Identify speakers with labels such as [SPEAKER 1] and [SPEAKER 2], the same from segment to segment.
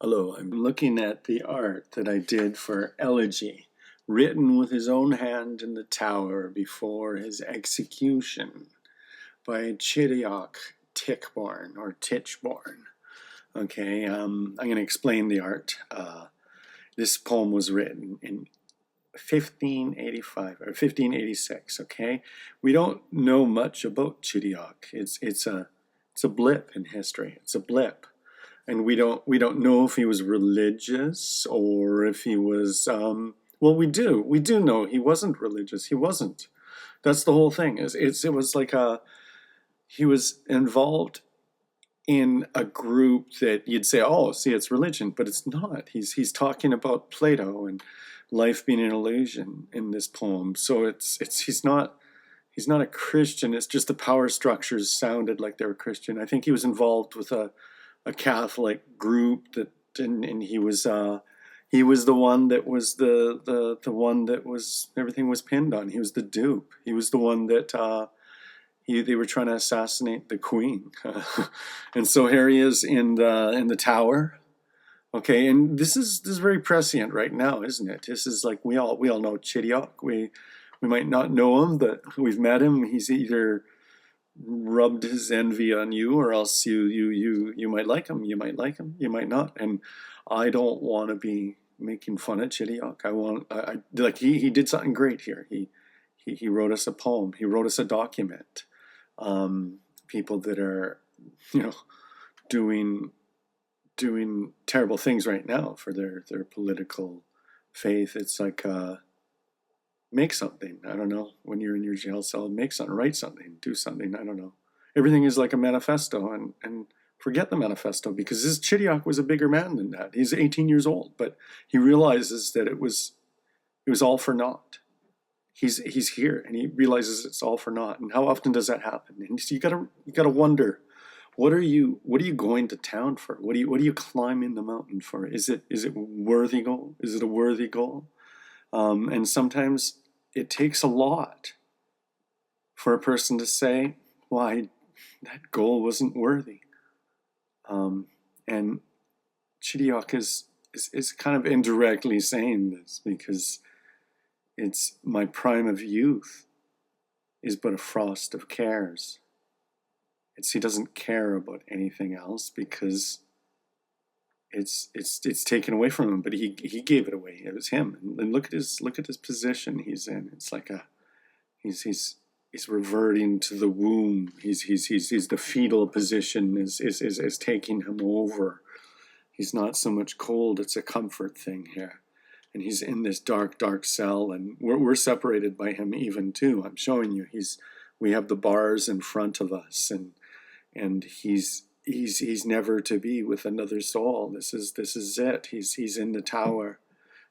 [SPEAKER 1] Hello, I'm looking at the art that I did for Elegy, written with his own hand in the tower before his execution by Chiriac Tichborne or Tichborne. Okay, I'm going to explain the art. This poem was written in 1585 or 1586. Okay, we don't know much about Chiriac. It's a blip in history. It's a blip. And we don't know if he was religious or if he was well, we do know he wasn't religious. He wasn't. That's the whole thing. It was like he was involved in a group that you'd say, oh, see, it's religion, but it's not. He's talking about Plato and life being an illusion in this poem. So he's not a Christian. It's just the power structures sounded like they were Christian. I think he was involved with a Catholic group that, and he was the one that was the one that was everything was pinned on. He was the dupe. He was the one that they were trying to assassinate the queen, and so here he is in the tower. Okay, and this is very prescient right now, isn't it? This is like we all know Chiriac. We might not know him, but we've met him. He's either rubbed his envy on you, or else you might like him, you might not. And I don't want to be making fun of Chiriac. I like he did something great here. He wrote us a poem. He wrote us a document. People that are doing terrible things right now for their political faith. It's like make something. I don't know. When you're in your jail cell, make something, write something, do something. I don't know. Everything is like a manifesto, and forget the manifesto, because this Chiriac was a bigger man than that. He's 18 years old, but he realizes that it was all for naught. He's here, and he realizes it's all for naught. And how often does that happen? And so you gotta wonder, what are you going to town for? What are you climbing the mountain for? Is it worthy goal? Is it a worthy goal? And sometimes it takes a lot for a person to say, why, that goal wasn't worthy. And Chiriac is kind of indirectly saying this, because it's my prime of youth is but a frost of cares. He doesn't care about anything else, because it's taken away from him, but he gave it away. It was him. And look at his position he's in. It's like he's reverting to the womb. He's the fetal position is taking him over. He's not so much cold, it's a comfort thing here. And he's in this dark cell, and we're separated by him even too. I'm showing you, we have the bars in front of us, and he's never to be with another soul. This is it. He's in the tower.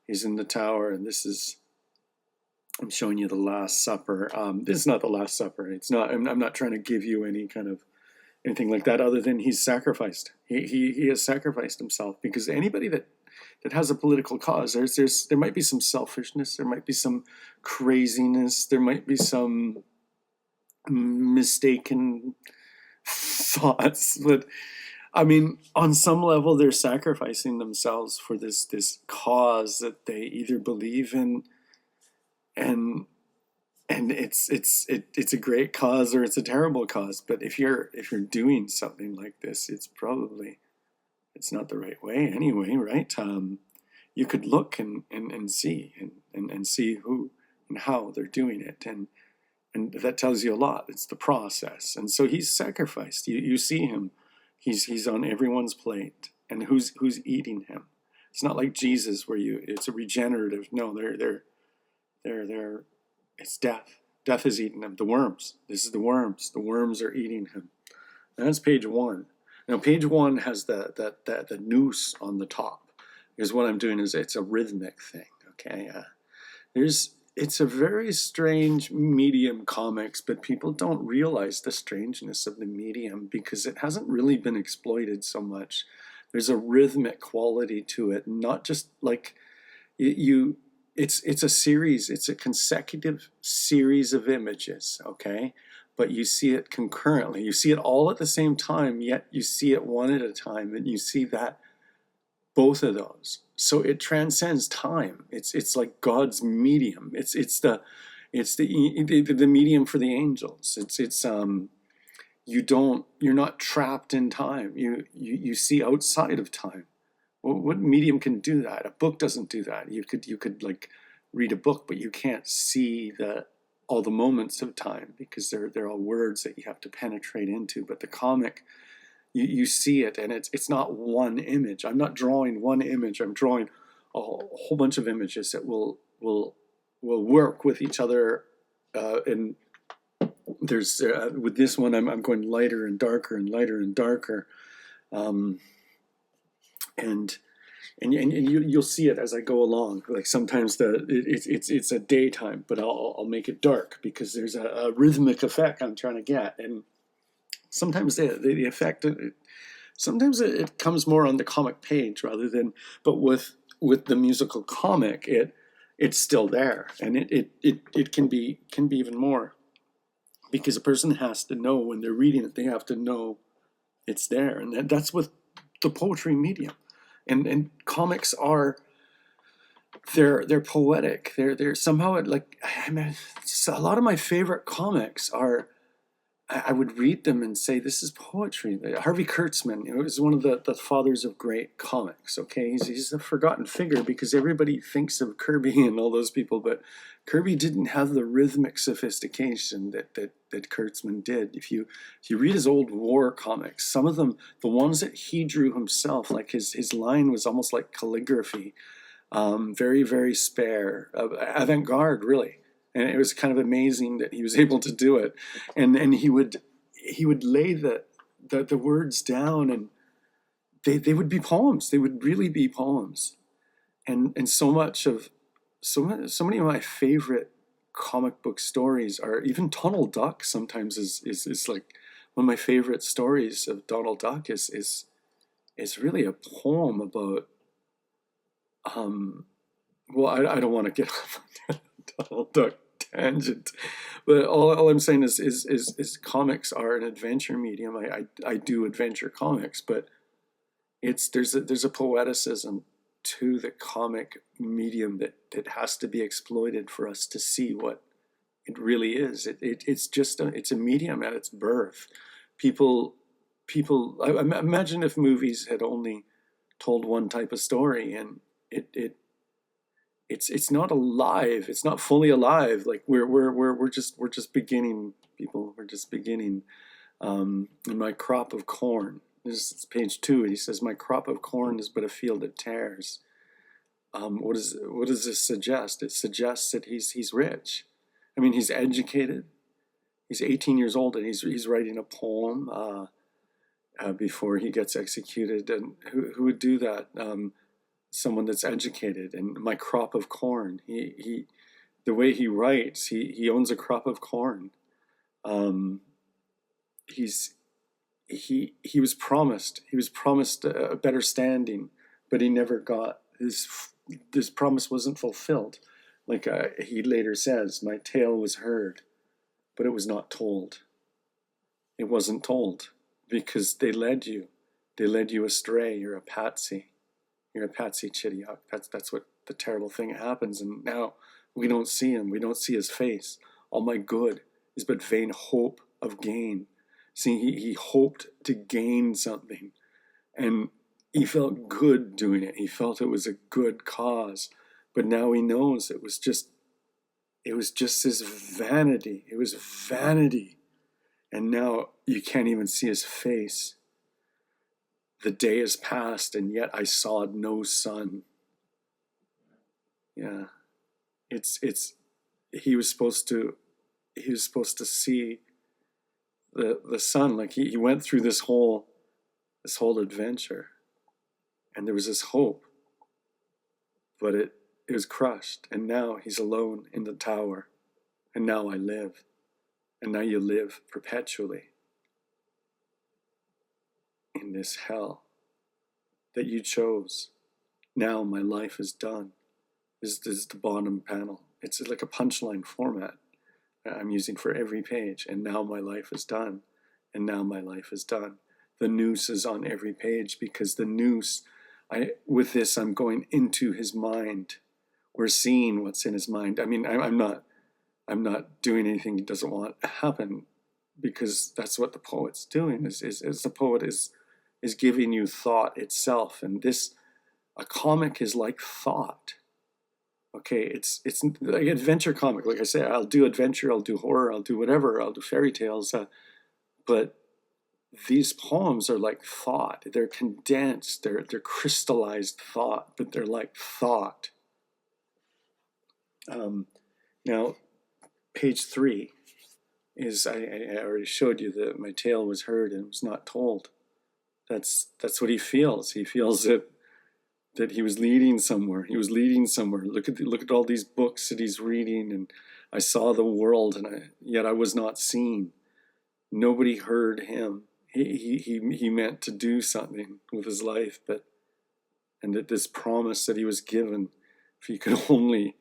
[SPEAKER 1] He's in the tower, and this is. I'm showing you the Last Supper. This is not the Last Supper. It's not. I'm not trying to give you any kind of anything like that, other than he's sacrificed. He has sacrificed himself, because anybody that has a political cause, there might be some selfishness, there might be some craziness, there might be some mistaken thoughts, but I mean, on some level, they're sacrificing themselves for this cause that they either believe in, and it's a great cause or it's a terrible cause. But if you're doing something like this, it's not the right way anyway, right? You could look and see and see who and how they're doing it, and that tells you a lot. It's the process. And so he's sacrificed. You see him. He's on everyone's plate. And who's eating him? It's not like Jesus where it's a regenerative. No, it's death. Death is eating him. The worms. This is the worms. The worms are eating him. And that's page 1. Now page 1 has the noose on the top, because what I'm doing is it's a rhythmic thing. Okay. It's a very strange medium, comics, but people don't realize the strangeness of the medium because it hasn't really been exploited so much. There's a rhythmic quality to it, not just like it's a series, it's a consecutive series of images, okay? But you see it concurrently. You see it all at the same time, yet you see it one at a time, and you see that both of those. So it transcends time. It's like God's medium. It's the medium for the angels. You're not trapped in time. You see outside of time. Well, what medium can do that? A book doesn't do that. You could like read a book, but you can't see all the moments of time because they're all words that you have to penetrate into. But the comic, you see it, and it's not one image. I'm not drawing one image. I'm drawing a whole bunch of images that will work with each other. And there's with this one, I'm going lighter and darker and lighter and darker. And you'll see it as I go along. Like sometimes it's a daytime, but I'll make it dark because there's a rhythmic effect I'm trying to get. And sometimes the effect, sometimes it comes more on the comic page rather than. But with the musical comic, it's still there, and it can be even more, because a person has to know when they're reading it. They have to know it's there, and that's with the poetry medium. And comics are, they're poetic. They're somehow like, I mean, a lot of my favorite comics are, I would read them and say, this is poetry. Harvey Kurtzman, was one of the fathers of great comics. Okay, he's a forgotten figure because everybody thinks of Kirby and all those people, but Kirby didn't have the rhythmic sophistication that Kurtzman did. If you read his old war comics, some of them, the ones that he drew himself, like his line was almost like calligraphy, very, very spare, avant-garde, really. And it was kind of amazing that he was able to do it. And he would lay the words down, and they would be poems. They would really be poems. And so many of my favorite comic book stories are, even Donald Duck sometimes is like one of my favorite stories of Donald Duck is really a poem about well, I don't want to get off on Donald Duck tangent, but all I'm saying is comics are an adventure medium. I do adventure comics, but there's a poeticism to the comic medium that has to be exploited for us to see what it really is. It's a medium at its birth. People imagine if movies had only told one type of story, and it's not alive. It's not fully alive. Like we're just beginning, people. We're just beginning. In my crop of corn. This is page 2. He says, "My crop of corn is but a field of tares." What does this suggest? It suggests that he's rich. I mean, he's educated. He's 18 years old, and he's writing a poem before he gets executed. And who would do that? Someone that's educated. And my crop of corn. He the way he writes, he owns a crop of corn. He was promised a better standing, but he never got this promise wasn't fulfilled. Like he later says, my tale was heard, but it was not told. It wasn't told because they led you astray. You're a patsy Chidiac. That's what the terrible thing happens. And now we don't see him. We don't see his face. All my good is but vain hope of gain. See, he hoped to gain something, and he felt good doing it. He felt it was a good cause, but now he knows it was just his vanity. It was vanity, and now you can't even see his face. The day has passed, and yet I saw no sun. Yeah, he was supposed to see the sun. Like he went through this whole adventure, and there was this hope, but it was crushed, and now he's alone in the tower, and now I live, and now you live perpetually in this hell that you chose. Now my life is done. This is the bottom panel. It's like a punchline format I'm using for every page. And now my life is done. And now my life is done. The noose is on every page because the noose with this, I'm going into his mind. We're seeing what's in his mind. I mean, I'm not doing anything he doesn't want to happen, because that's what the poet's doing. Is the poet is giving you thought itself, and a comic is like thought. Okay, it's like adventure comic. Like I say, I'll do adventure, I'll do horror, I'll do whatever, I'll do fairy tales, but these poems are like thought. They're condensed, they're crystallized thought, but they're like thought. Now, page 3 is, I already showed you that my tale was heard and was not told. That's what he feels. He feels that he was leading somewhere. He was leading somewhere. Look at all these books that he's reading, and I saw the world, and yet I was not seen. Nobody heard him. He meant to do something with his life, and that this promise that he was given, if he could only,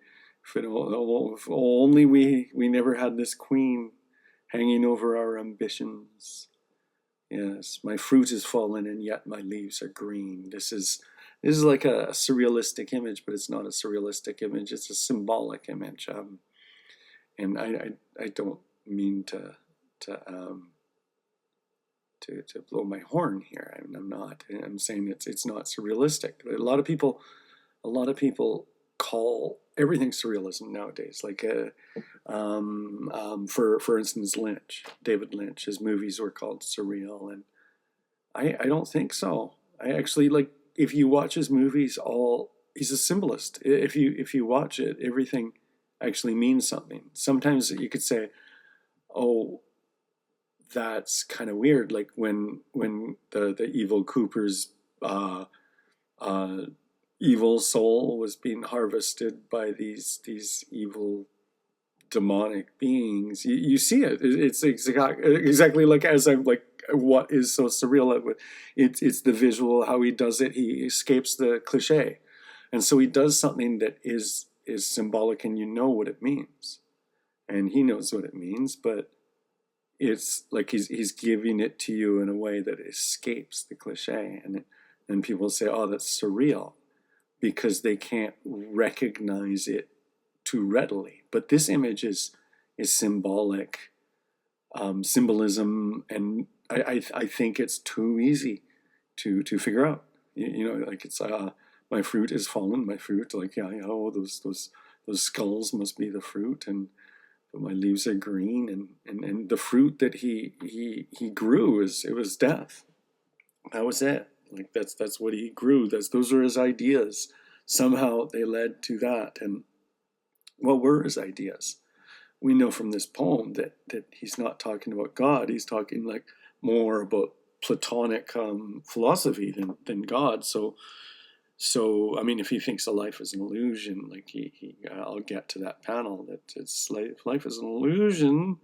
[SPEAKER 1] if only we never had this queen hanging over our ambitions. Yes, my fruit is fallen, and yet my leaves are green. This is like a surrealistic image, but it's not a surrealistic image. It's a symbolic image. And I don't mean to blow my horn here. I'm not. I'm saying it's not surrealistic. A lot of people call everything surrealism nowadays. Like for instance, David Lynch, his movies were called surreal, and I don't think so. I actually, like, if you watch his movies, he's a symbolist. If you watch it, everything actually means something. Sometimes you could say, oh, that's kind of weird, like when the evil Cooper's evil soul was being harvested by these evil demonic beings. You see it. It's exactly like, as I'm like, what is so surreal? It's the visual, how he does it. He escapes the cliche, and so he does something that is symbolic, and you know what it means, and he knows what it means, but it's like he's giving it to you in a way that escapes the cliche, and people say, oh, that's surreal, because they can't recognize it too readily. But this image is symbolic, symbolism, and I think it's too easy to figure out. You know, like it's my fruit is fallen. My fruit, like, yeah, oh, those skulls must be the fruit, but my leaves are green, and the fruit that he grew it was death. That was it. Like that's what he grew. Those were his ideas. Somehow they led to that. And what were his ideas? We know from this poem that he's not talking about God. He's talking like more about Platonic philosophy than God. So I mean, if he thinks of life as an illusion, like I'll get to that panel, that it's life is an illusion.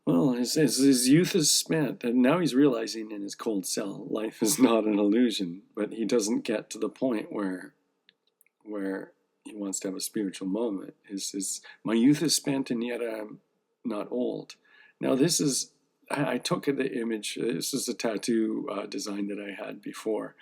[SPEAKER 1] Well, his youth is spent, and now he's realizing in his cold cell, life is not an illusion. But he doesn't get to the point where he wants to have a spiritual moment. My youth is spent, and yet I'm not old. Now this is, I took the image. This is a tattoo design that I had before.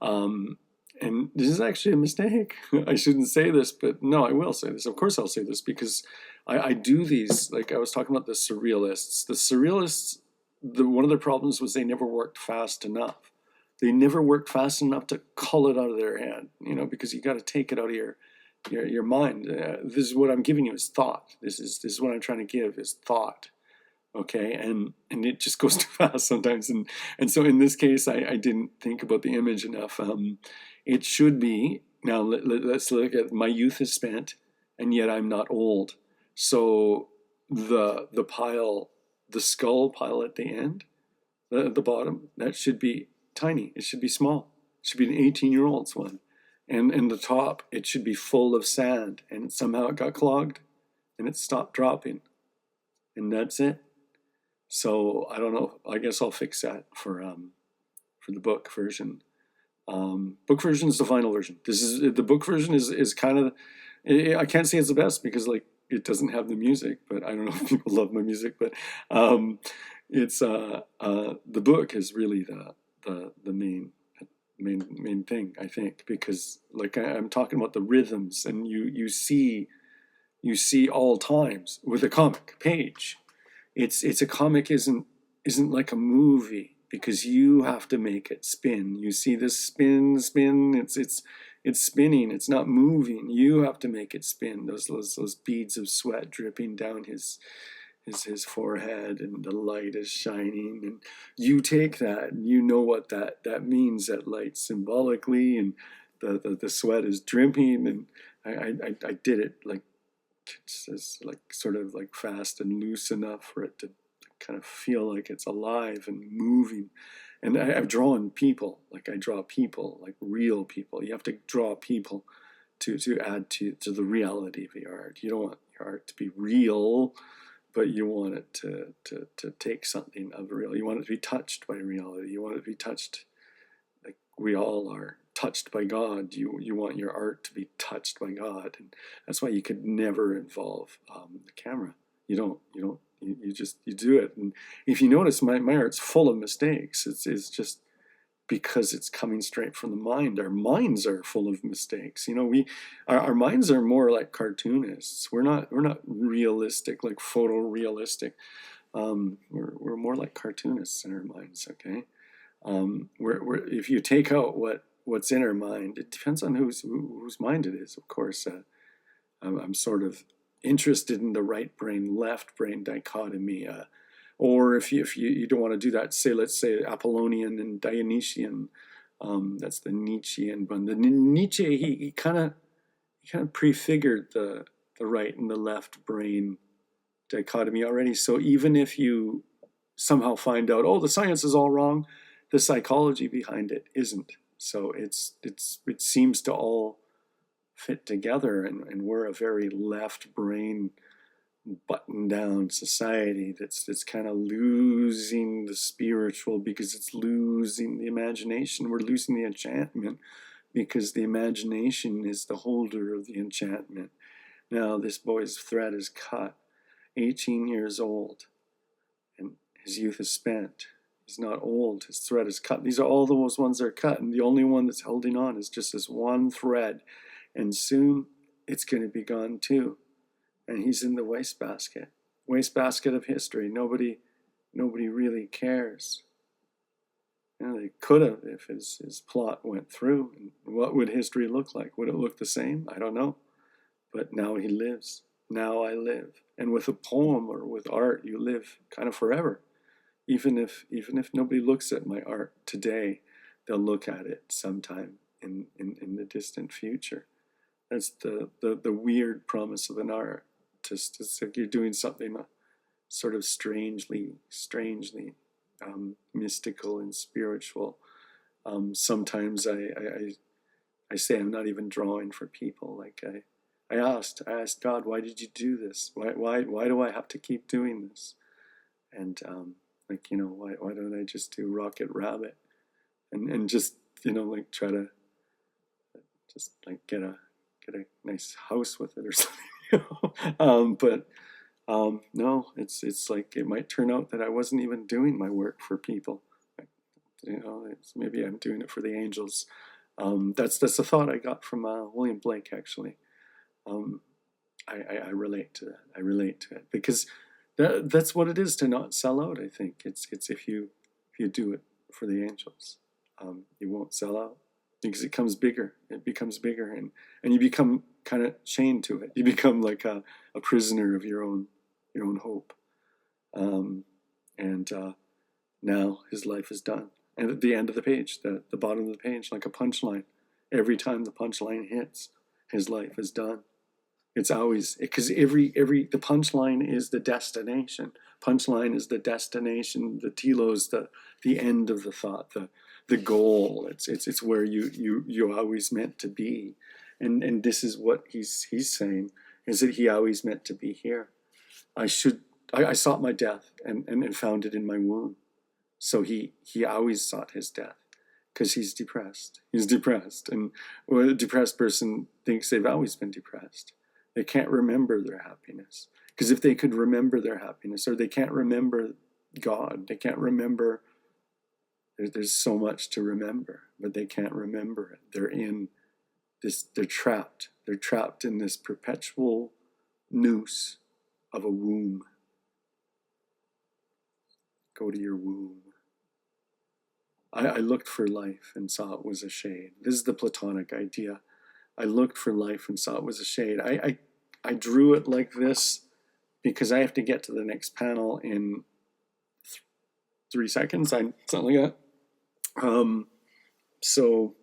[SPEAKER 1] And this is actually a mistake. I shouldn't say this, but no, I will say this. Of course I'll say this, because I do these, like I was talking about the surrealists. The surrealists, one of their problems was they never worked fast enough. They never worked fast enough to cull it out of their head, because you got to take it out of your mind. This is what I'm giving you, is thought. This is what I'm trying to give, is thought. Okay, and it just goes too fast sometimes, and so in this case, I didn't think about the image enough. It should be, now let's look at, my youth is spent, and yet I'm not old. So the pile, the skull pile at the end, at the bottom, that should be tiny. It should be small. It should be an 18-year-old's one, and the top, it should be full of sand, and somehow it got clogged, and it stopped dropping, and that's it. So I don't know. I guess I'll fix that for the book version. Book version is the final version. The book version is kind of, I can't say it's the best, because like it doesn't have the music. But I don't know if people love my music. But it's the book is really the main thing, I think, because like I'm talking about the rhythms, and you see all times with a comic page. It's a comic isn't like a movie, because you have to make it spin. You see this spin. It's spinning. It's not moving. You have to make it spin. Those beads of sweat dripping down his forehead, and the light is shining, and you take that, and you know what that means, that light symbolically, and the sweat is dripping, and I did it like it's like sort of like fast and loose enough for it to kind of feel like it's alive and moving. And I've drawn people, like I draw people, like real people. You have to draw people to add to the reality of your art. You don't want your art to be real, but you want it to take something of real. You want it to be touched by reality. You want it to be touched, like we all are touched by God. You want your art to be touched by God, and that's why you could never involve the camera. You do it. And if you notice, my art's full of mistakes. It's just because it's coming straight from the mind. Our minds are full of mistakes. Our minds are more like cartoonists. We're not realistic, like photorealistic. We're more like cartoonists in our minds. Okay, if you take out what's in our mind, it depends on whose mind it is. Of course, I'm sort of interested in the right brain, left brain dichotomy. Or if you don't want to do that, let's say Apollonian and Dionysian. That's the Nietzschean one. The Nietzsche, he kind of prefigured the right and the left brain dichotomy already. So even if you somehow find out, oh, the science is all wrong, the psychology behind it isn't. So it seems to all fit together, and we're a very left brain button down society that's kind of losing the spiritual because it's losing the imagination. We're losing the enchantment because the imagination is the holder of the enchantment. Now this boy's thread is cut, 18 years old, and his youth is spent. He's not old, his thread is cut. These are all those ones that are cut, and the only one that's holding on is just this one thread, and soon it's going to be gone too. And he's in the wastebasket of history. Nobody really cares. They could have if his plot went through. And what would history look like? Would it look the same? I don't know. But now he lives. Now I live. And with a poem or with art, you live kind of forever. Even if nobody looks at my art today, they'll look at it sometime in the distant future. That's the weird promise of an art. It's like you're doing something sort of strangely mystical and spiritual. Sometimes I say I'm not even drawing for people. Like I asked God, why did you do this? Why do I have to keep doing this? And why don't I just do Rocket Rabbit and just like try to just like get a nice house with it or something. But no, it's like it might turn out that I wasn't even doing my work for people. Maybe I'm doing it for the angels. That's a thought I got from William Blake, actually. I relate to that. I relate to it because that's what it is to not sell out. I think it's if you do it for the angels, you won't sell out because it becomes bigger, and you become kind of chained to it. You become like a prisoner of your own hope. And now his life is done. And at the end of the page, the bottom of the page, like a punchline, every time the punchline hits, his life is done. It's always, because the punchline is the destination. Punchline is the destination. The telos, the end of the thought, the goal. It's where you always meant to be. And this is what he's saying, is that he always meant to be here. I sought my death and found it in my womb. So he always sought his death because he's depressed. He's depressed. And a depressed person thinks they've always been depressed. They can't remember their happiness. Because if they could remember their happiness, or they can't remember God, they can't remember There's so much to remember, but they can't remember it. They're trapped. They're trapped in this perpetual noose of a womb. Go to your womb. I looked for life and saw it was a shade. This is the Platonic idea. I looked for life and saw it was a shade. I drew it like this because I have to get to the next panel in 3 seconds. Something like that. So,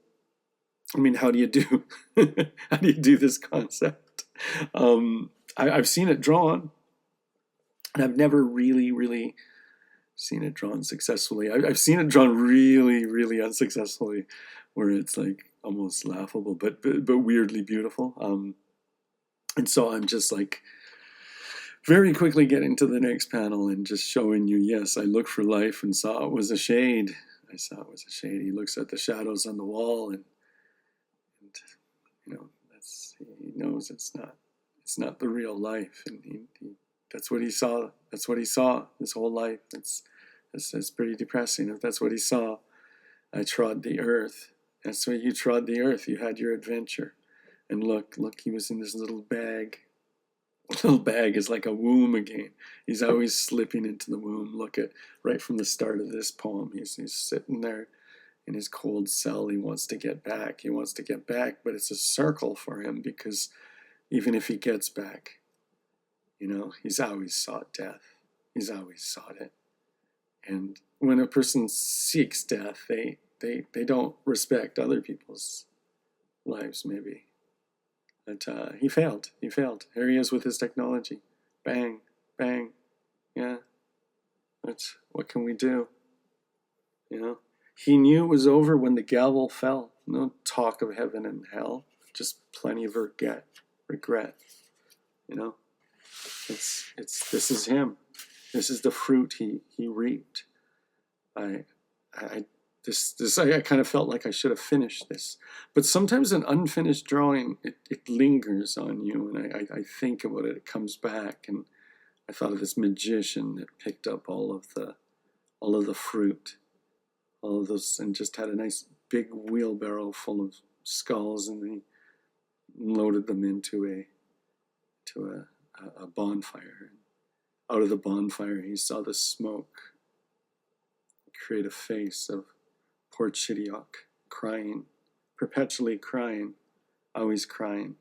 [SPEAKER 1] I mean, how do you do how do you do this concept? I've seen it drawn, and I've never really seen it drawn successfully. I've seen it drawn really unsuccessfully, where it's like almost laughable, but weirdly beautiful. And so I'm just like very quickly getting to the next panel and just showing you, yes, I looked for life and saw it was a shade. I saw it was a shade. He looks at the shadows on the wall, and you know, he knows it's not the real life, and that's what he saw. That's what he saw his whole life. That's pretty depressing. If that's what he saw, I trod the earth. That's where you trod the earth. You had your adventure, and look, he was in this little bag. Little bag is like a womb again. He's always slipping into the womb. Look at right from the start of this poem. He's sitting there in his cold cell. He wants to get back. He wants to get back, but it's a circle for him, because even if he gets back, he's always sought death. He's always sought it. And when a person seeks death, they don't respect other people's lives, maybe. But he failed. Here he is with his technology. Bang, bang. Yeah. What can we do? He knew it was over when the gavel fell. No talk of heaven and hell. Just plenty of regret. This is him. This is the fruit he reaped. I kind of felt like I should have finished this. But sometimes an unfinished drawing, it lingers on you, and I think about it. It comes back, and I thought of this magician that picked up all of the fruit, all of those, and just had a nice big wheelbarrow full of skulls, and he loaded them into a bonfire. Out of the bonfire, he saw the smoke create a face of poor Chidiock, crying, perpetually crying, always crying.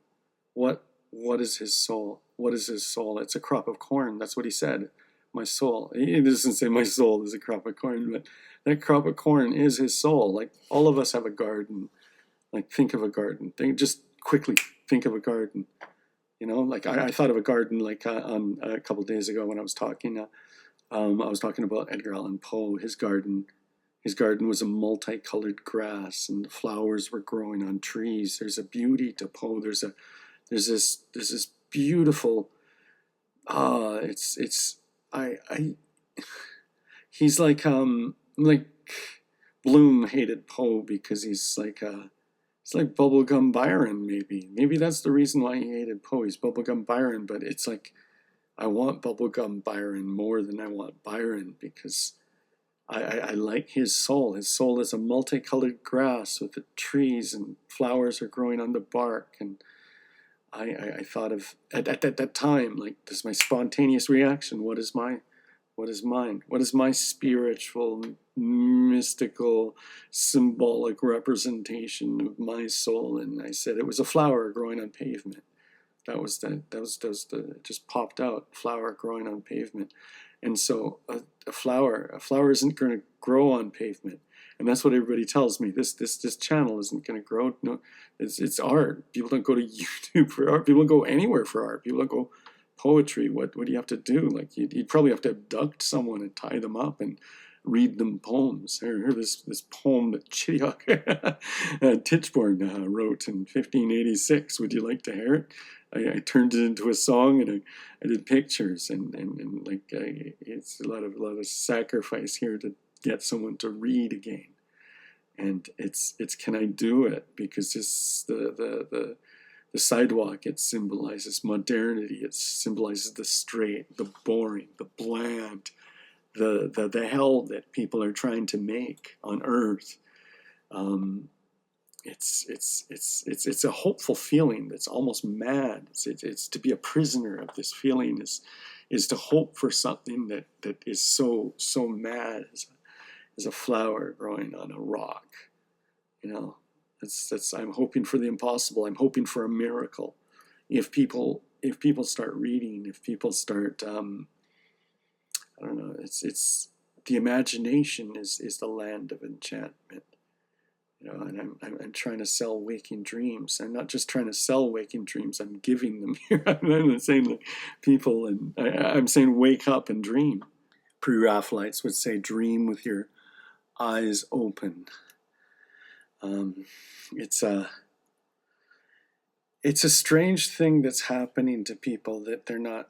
[SPEAKER 1] What is his soul? What is his soul? It's a crop of corn. That's what he said. My soul. He doesn't say my soul is a crop of corn, but that crop of corn is his soul. Like, all of us have a garden. Like, think of a garden. Just quickly think of a garden. Like I thought of a garden like on a couple of days ago when I was talking. I was talking about Edgar Allan Poe. His garden was a multicolored grass, and the flowers were growing on trees. There's a beauty to Poe. There's this beautiful. He's like Bloom hated Poe because he's like bubblegum Byron. Maybe that's the reason why he hated Poe. He's bubblegum Byron, but it's like, I want bubblegum Byron more than I want Byron, because I like his soul. His soul is a multicolored grass with the trees and flowers are growing on the bark. And I thought of, at that time, like, this is my spontaneous reaction. What is mine? What is my spiritual, mystical, symbolic representation of my soul? And I said it was a flower growing on pavement. That was it just popped out, flower growing on pavement. And so a flower isn't going to grow on pavement. And that's what everybody tells me. This channel isn't going to grow. No, it's art. People don't go to YouTube for art. People don't go anywhere for art. People don't go poetry. What do you have to do? Like, you'd probably have to abduct someone and tie them up and read them poems. Here, this poem that Chidiock Tichborne wrote in 1586. Would you like to hear it? I turned it into a song, and I did pictures, and like, it's a lot of sacrifice here to get someone to read again. And it's can I do it? Because this the sidewalk, it symbolizes modernity. It symbolizes the straight, the boring, the bland, the hell that people are trying to make on Earth. Um, it's a hopeful feeling that's almost mad. It's to be a prisoner of this feeling is to hope for something that is so mad as a flower growing on a rock. You know, that's I'm hoping for the impossible. I'm hoping for a miracle. If people start reading, if people start I don't know, it's the imagination is the land of enchantment. You know, and I'm trying to sell waking dreams. I'm not just trying to sell waking dreams. I'm giving them here. I'm not saying like people, and I'm saying wake up and dream. Pre-Raphaelites would say dream with your eyes open. It's a strange thing that's happening to people, that they're not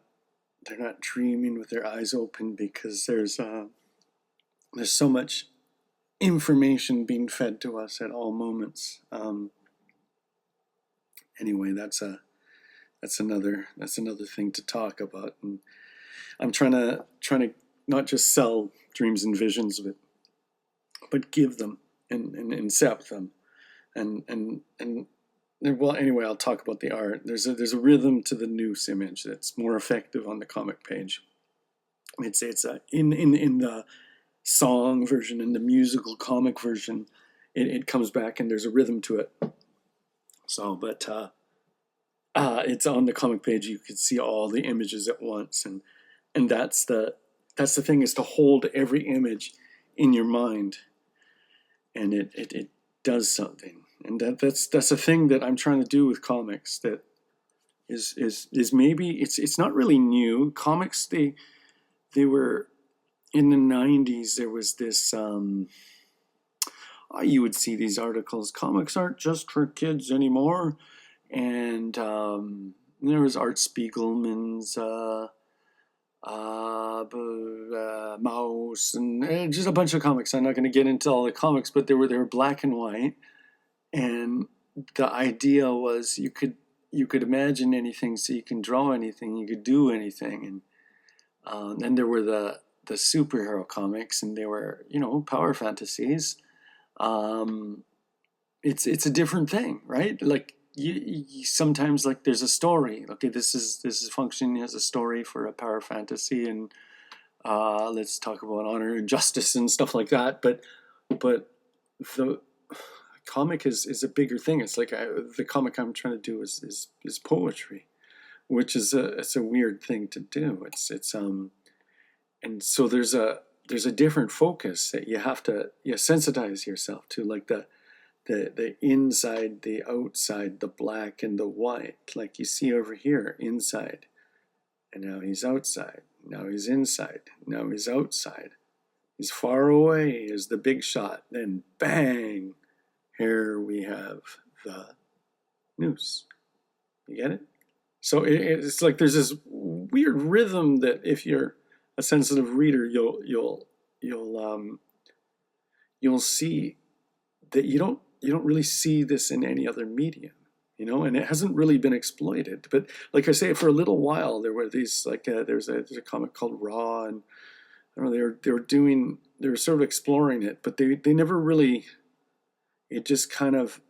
[SPEAKER 1] dreaming with their eyes open, because there's so much information being fed to us at all moments. Anyway, that's another thing to talk about, and I'm trying to not just sell dreams and visions, but give them and incept them, and well, anyway, I'll talk about the art. There's a rhythm to the noose image that's more effective on the comic page. It's in the song version, in the musical comic version, it comes back and there's a rhythm to it. So, but it's on the comic page. You can see all the images at once, and that's the thing, is to hold every image in your mind, and it does something. And that's a thing that I'm trying to do with comics. That is maybe it's not really new. Comics, they were in the 90s. There was this you would see these articles. Comics aren't just for kids anymore, and there was Art Spiegelman's Mouse, and just a bunch of comics. I'm not going to get into all the comics, but they were black and white. And the idea was you could imagine anything, so you can draw anything, you could do anything. And then there were the superhero comics, and they were, power fantasies. It's a different thing, right? Like you sometimes, like, there's a story. Okay, this is functioning as a story for a power fantasy, and let's talk about honor and justice and stuff like that. But the comic is a bigger thing. It's like the comic I'm trying to do is poetry, which is it's a weird thing to do. It's and so there's a different focus that you have to sensitize yourself to, like the inside, the outside, the black and the white, like you see over here, inside, and now he's outside, now he's inside, now he's outside, he's far away is the big shot, then bang, here we have the noose. You get it? So it's like there's this weird rhythm that if you're a sensitive reader, you'll see that you don't really see this in any other medium, and it hasn't really been exploited. But like I say, for a little while there were these, like there's a comic called Raw, and I don't know, they were sort of exploring it, but they never really. It just kind of,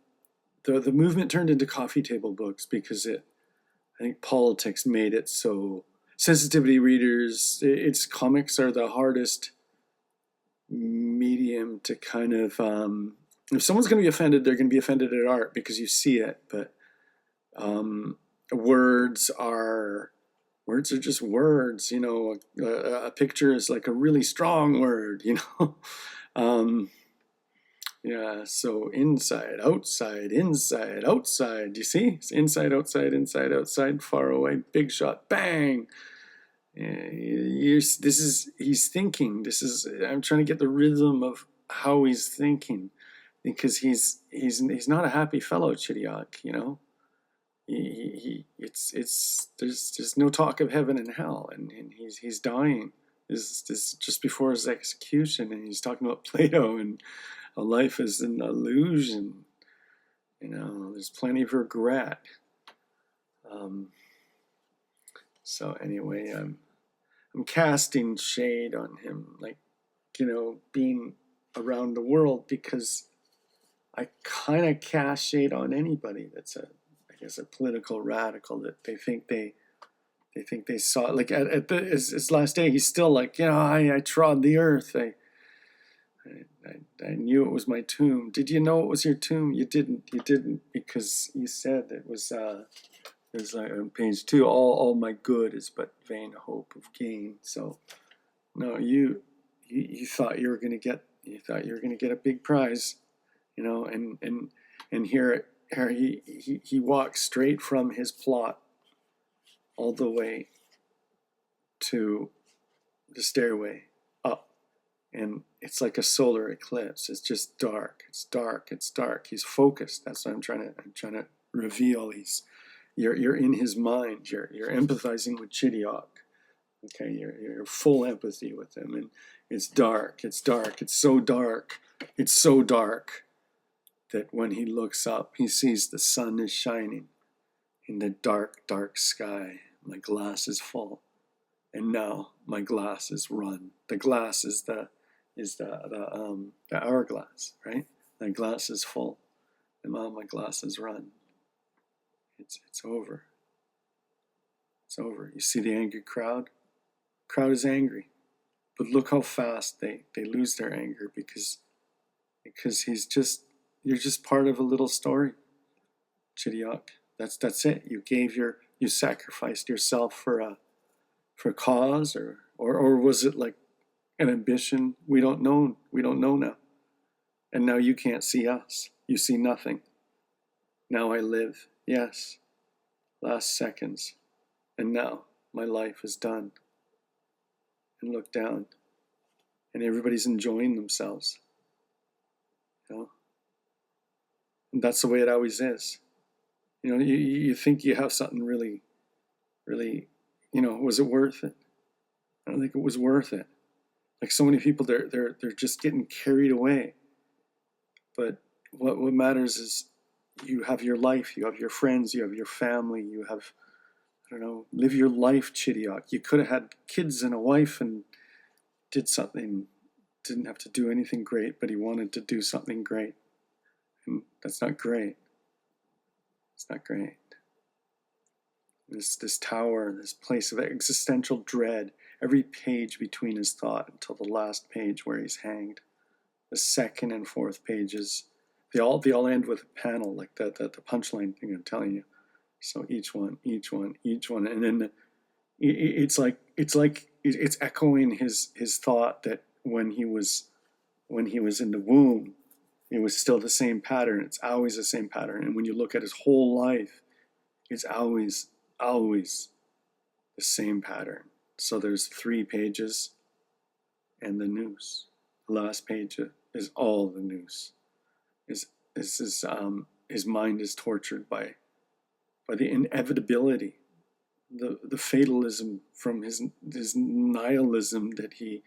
[SPEAKER 1] the movement turned into coffee table books, because I think politics made it so sensitivity readers, its comics are the hardest medium to kind of, if someone's going to be offended, they're going to be offended at art because you see it, but words are just words, a picture is like a really strong word, yeah, so inside, outside, you see? It's inside, outside, far away, big shot, bang. He's thinking. I'm trying to get the rhythm of how he's thinking, because he's not a happy fellow, Chidiac, there's no talk of heaven and hell, and he's dying. This just before his execution, and he's talking about Plato and how life is an illusion. There's plenty of regret. So anyway, I'm casting shade on him, like, being around the world, because I kind of cast shade on anybody that's I guess, a political radical, that they think they saw, like, at his last day, he's still like, I trod the earth. I knew it was my tomb. Did you know it was your tomb? You didn't. You didn't, because you said it was. It was like on page 2. All my good is but vain hope of gain. So no, you thought you were gonna get. You thought you were gonna get a big prize, and here he walks straight from his plot all the way to the stairway up, and it's like a solar eclipse. It's just dark. It's dark. It's dark. He's focused. That's what I'm trying to reveal. You're in his mind. You're empathizing with Chidiok. Okay, you're full empathy with him, and it's dark. It's dark. It's so dark. It's so dark that when he looks up, he sees the sun is shining in the dark, dark sky. My glass is full, and now my glass is run. The glass is the hourglass, right? My glass is full, and now my glass is run. It's over. It's over. You see the angry crowd? Crowd is angry, but look how fast they lose their anger, because you're just part of a little story, Chidiok. That's it. You sacrificed yourself for a cause, or was it like an ambition? We don't know. We don't know now. And now you can't see us. You see nothing. Now I live. Yes. Last seconds. And now my life is done. And look down. And everybody's enjoying themselves. And that's the way it always is. You think you have something really, really, was it worth it? I don't think it was worth it. Like so many people, they're just getting carried away. But what matters is you have your life, you have your friends, you have your family, you have, live your life, Chidiok. You could have had kids and a wife and did something, didn't have to do anything great, but he wanted to do something great. And that's not great. It's not great. This tower, this place of existential dread, every page between his thought until the last page where he's hanged. The second and fourth pages, they all end with a panel, like the punchline thing I'm telling you. So each one, and then it's echoing his thought that when he was in the womb, it was still the same pattern. It's always the same pattern. And when you look at his whole life, it's always the same pattern. So there's 3 pages and the noose. The last page is all the noose. His mind is tortured by the inevitability, the fatalism from his nihilism that he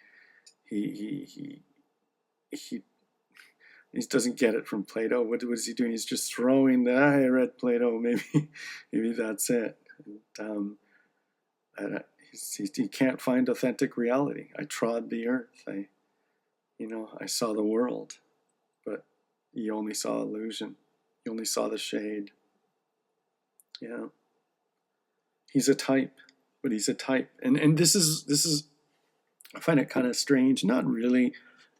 [SPEAKER 1] doesn't get it from Plato. What is he doing? He's just throwing that. I read Plato. Maybe that's it. He can't find authentic reality. I trod the earth. I saw the world, but he only saw illusion. He only saw the shade. Yeah. He's a type, but he's a type, and this is. I find it kind of strange. Not really,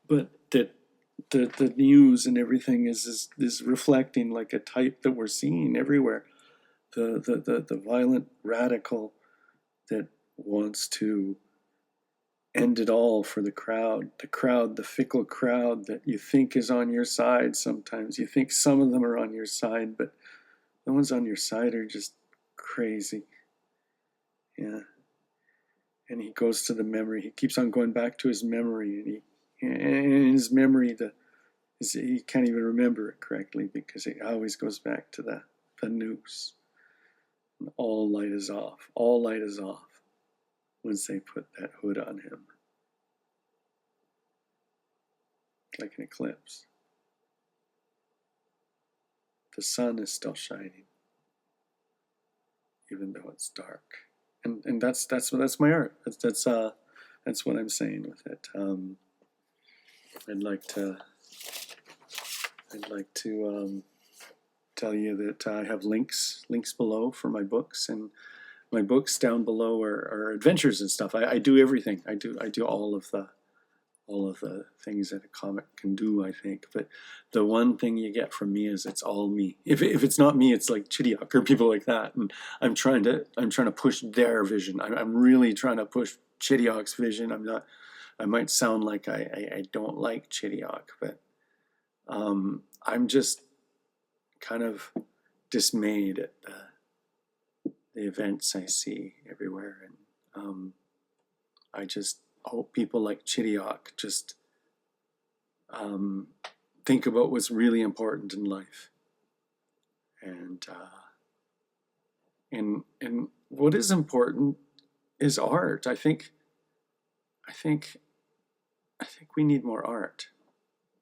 [SPEAKER 1] but that the news and everything is reflecting like a type that we're seeing everywhere. The violent radical that wants to end it all for the crowd, the fickle crowd that you think is on your side sometimes. You think some of them are on your side, but the ones on your side are just crazy. Yeah. And he goes to the memory. He keeps on going back to his memory, and in his memory, he can't even remember it correctly because it always goes back to the noose. And all light is off. All light is off once they put that hood on him. Like an eclipse. The sun is still shining, even though it's dark. And that's my art. That's That's what I'm saying with it. I'd like to tell you that I have links below for my books, and my books down below are adventures and stuff. I do everything. I do all of the things that a comic can do, I think. But the one thing you get from me is it's all me. If it's not me, it's like Chidiok or people like that. And I'm trying to push their vision. I'm really trying to push Chidiok's vision. I'm not. I might sound like I don't like Chidiok, but I'm just kind of dismayed at the events I see everywhere, and I just hope people like Chidiok just think about what's really important in life, and what is important is art. I think we need more art.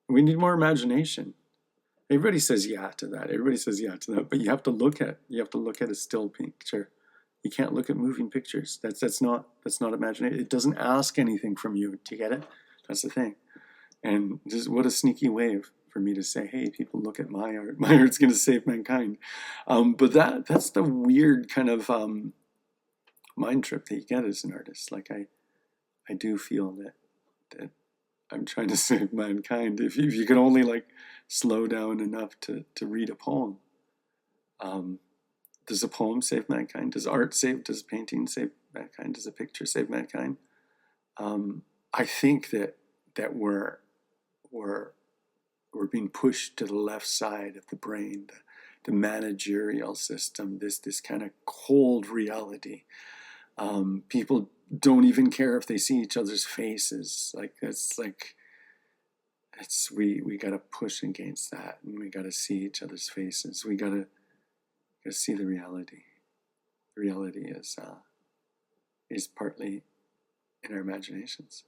[SPEAKER 1] We need more imagination. Everybody says yeah to that. Everybody says yeah to that. But you have to look at a still picture. You can't look at moving pictures. That's not imagination. It doesn't ask anything from you. Do you get it? That's the thing. And just what a sneaky way for me to say, hey, people, look at my art. My art's going to save mankind. But that's the weird kind of mind trip that you get as an artist. Like I do feel that I'm trying to save mankind. If you could only like slow down enough to read a poem. Does a poem save mankind? Does art save? Does painting save mankind? Does a picture save mankind? I think that we're being pushed to the left side of the brain, the managerial system. This kind of cold reality. People don't even care if they see each other's faces. We got to push against that, and we got to see each other's faces. We got to see the reality. The reality is partly in our imaginations.